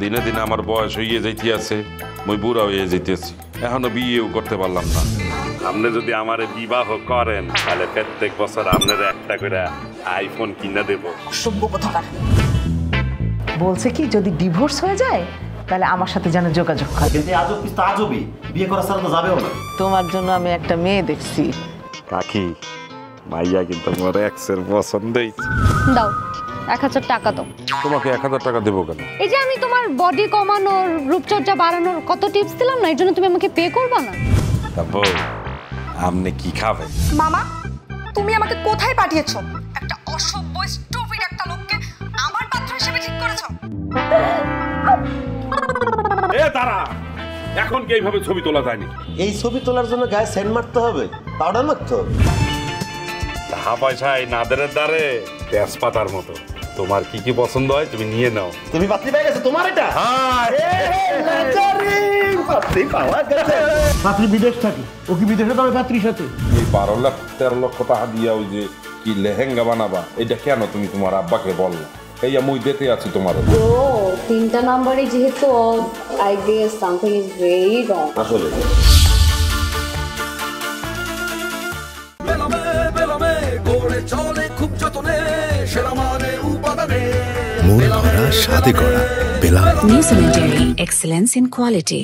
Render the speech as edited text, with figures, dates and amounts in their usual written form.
দিনে দিনে আমার বয়স হইয়ে যাইতে আছে, মই বুড়া হয়ে যাইতেছি, এখনো বিয়েও করতে পারলাম না। আপনি যদি আমারে বিবাহ করেন তাহলে প্রত্যেক বছর আপনার একটা করে আইফোন কিনে দেব। অসভ্য কোথাকার। বলছে কি যদি ডিভোর্স হয়ে যায় তাহলে আমার সাথে যেন যোগাযোগ করে। কিন্তু আজব পিস তো আজবই, বিয়ে করা ছাড়া তো যাবেও না। তোমার জন্য আমি একটা মেয়ে দেখছি। কাকি, মাইয়া কিন্তু আমার এক্সের পছন্দই। দাও 1000 টাকা দাও। তোমাকে 1000 টাকা দেবো কেন? এই যে আমি তোমার বডি কমানোর, রূপচর্চা বাড়ানোর কত টিপস দিলাম না, এর জন্য তুমি আমাকে পে করবা না? তারপর আপনি কি খাবেন? মামা, তুমি আমাকে কোথায় পাঠিয়েছো? একটা অসভ্য স্টুপিড একটা লোককে আমার পাত্র হিসেবে ঠিক করেছো। এ দাঁড়া, এখন কি এইভাবে ছবি তোলা যায়নি? এই ছবি তোলার জন্য গায়ে সেন্ট মারতে হবে, পাউডার মারতে হবে। টাকা পয়সা এই নাদেরের দ্বারে তেজপাতার মতো। তোমার কি কি পছন্দ হয় তুমি নিয়ে নাও। তুমি পাত্রী পেয়ে গেছো তোমার এটা? পাত্রী বিদেশ থাকে, ও কি বিদেশে তবে পাত্রীর সাথে? এই 12 লাখ 13 লক্ষ টাকা দিয়া ওই যে কি লেহেঙ্গা বানাবা, এটা কেন তুমি তোমার আব্বাকে বললা? এই মুই দিতে আছি তোমার। ও 3টা নাম্বারে যেহেতু I guess something is very wrong. আসলে মন ভরা স্বাদে করা বেলা। New Cemetery, excellence in quality.